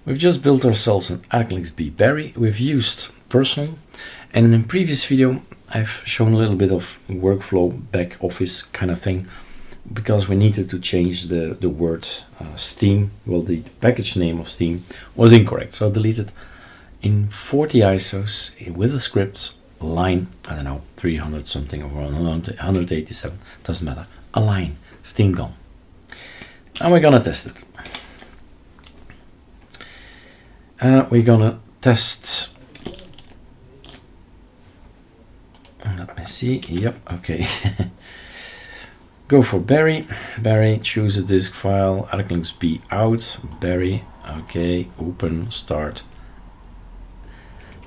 We've just built ourselves an ArcoLinuxB Berry. We've used personal, and in a previous video I've shown a little bit of workflow back office kind of thing, because we needed to change the word Steam. Well, the package name of Steam was incorrect, so I deleted in 40 ISOs with a script line, I don't know, 300 something or 187, doesn't matter, a line, Steam gone. Now we're gonna test it. We're gonna test, let me see, yep, okay. Go for Berry, choose a disk file, ArcoLinuxB out, Berry, okay, open, start.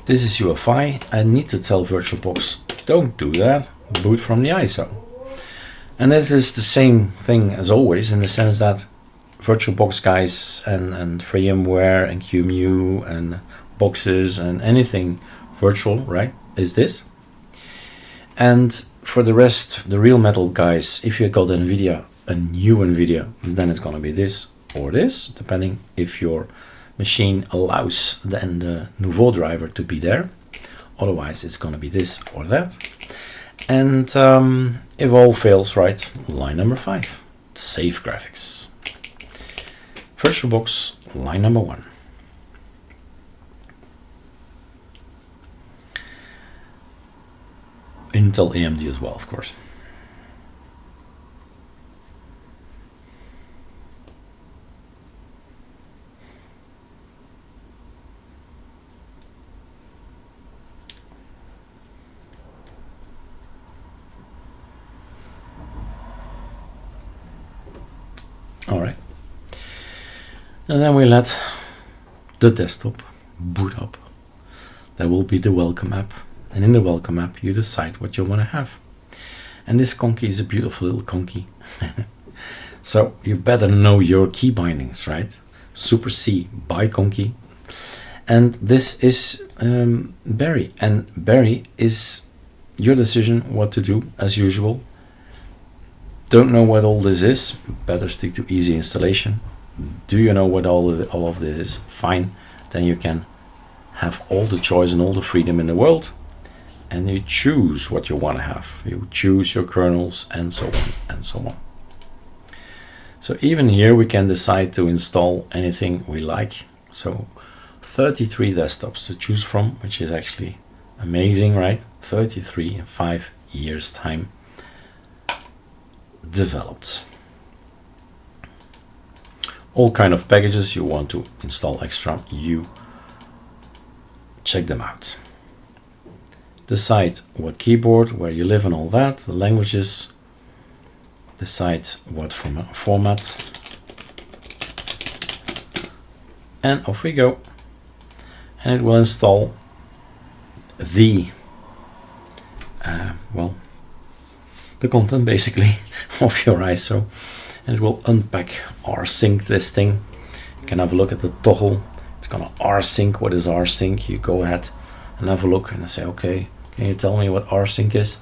This is UEFI. I need to tell VirtualBox, don't do that, boot from the ISO. And this is the same thing as always, in the sense that VirtualBox guys and VMware and QEMU and boxes and anything virtual, right, is this. And for the rest, the real metal guys, if you got NVIDIA, a new NVIDIA, then it's gonna be this or this, depending if your machine allows the Nouveau driver to be there. Otherwise, it's gonna be this or that. And if all fails, right, line number 5, save graphics. VirtualBox, line number 1. Intel AMD as well, of course. All right. And then we let the desktop boot up. That will be the welcome app. And in the welcome app, you decide what you want to have. And this conky is a beautiful little conky. So you better know your key bindings, right? Super C by conky. And this is Berry. And Berry is your decision what to do, as usual. Don't know what all this is? Better stick to easy installation. Do you know what all of this is? Fine. Then you can have all the choice and all the freedom in the world. And you choose what you want to have. You choose your kernels and so on and so on. So even here we can decide to install anything we like. So 33 desktops to choose from, which is actually amazing, right? 33 in 5 years time developed. All kind of packages you want to install extra, you check them out. Decide what keyboard, where you live and all that, the languages, decide what format, and off we go. And it will install the, well, the content basically of your ISO, and it will unpack rsync this thing. You can have a look at the toggle. It's gonna rsync. What is rsync? You go ahead and have a look and say, okay, can you tell me what rsync is?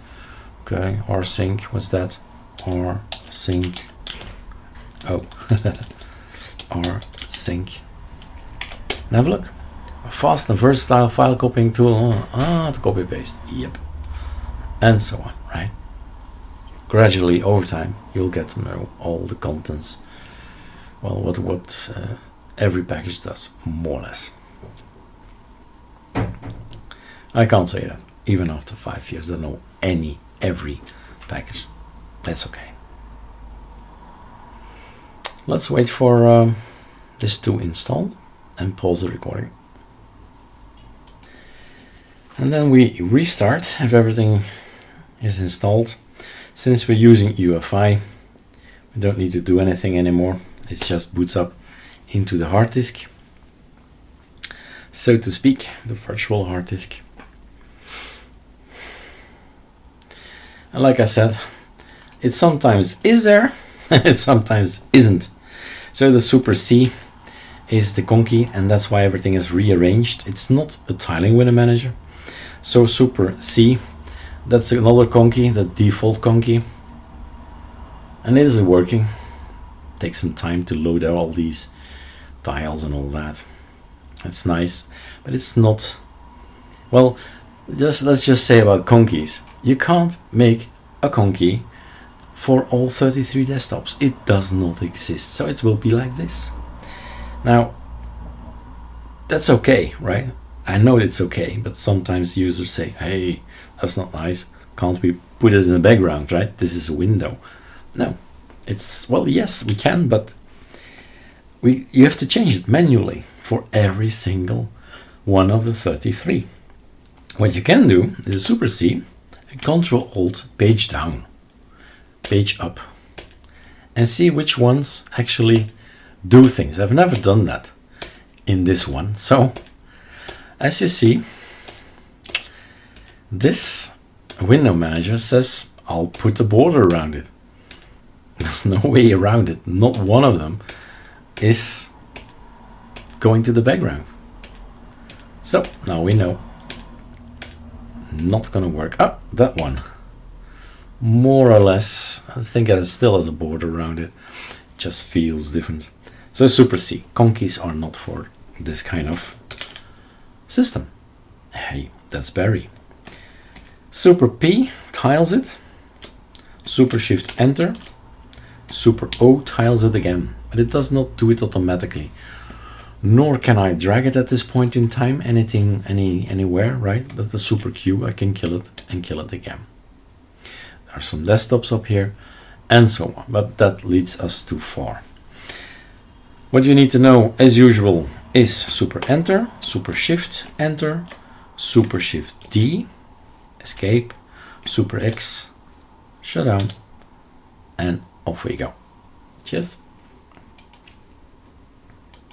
Okay, rsync, what's that? rsync, oh, rsync. And have a look. A fast and versatile file copying tool. To copy paste, yep. And so on, right? Gradually, over time, you'll get to know all the contents. Well, what every package does, more or less. I can't say that. Even after 5 years, I know every package. That's okay. Let's wait for this to install and pause the recording. And then we restart if everything is installed. Since we're using UEFI, we don't need to do anything anymore. It just boots up into the hard disk, so to speak, the virtual hard disk. And like I said, it sometimes is there, it sometimes isn't. So the Super C is the conky, and that's why everything is rearranged. It's not a tiling window manager. So Super C, that's another conky, the default conky. And it isn't working. Takes some time to load out all these tiles and all that. It's nice, but it's not, well, let's just say about conkeys. You can't make a conky for all 33 desktops. It does not exist. So it will be like this. Now, that's okay, right? I know it's okay, but sometimes users say, hey, that's not nice. Can't we put it in the background, right? This is a window. No, it's, well, yes, we can, but you have to change it manually for every single one of the 33. What you can do is Super C and Control-Alt page down, page up, and see which ones actually do things. I've never done that in this one. So as you see, this window manager says I'll put a border around it. There's no way around it. Not one of them is going to the background. So now we know. Not gonna work. Ah, that one. More or less, I think it still has a border around it. Just feels different. So Super C, conkeys are not for this kind of system. Hey, that's Berry. Super P tiles it. Super Shift Enter. Super O tiles it again, but it does not do it automatically. Nor can I drag it at this point in time, anywhere, right? But the Super Q, I can kill it and kill it again. There are some desktops up here and so on, but that leads us too far. What you need to know, as usual, is Super Enter, Super Shift Enter, Super Shift D, Escape, Super X, Shutdown, and off we go. Cheers.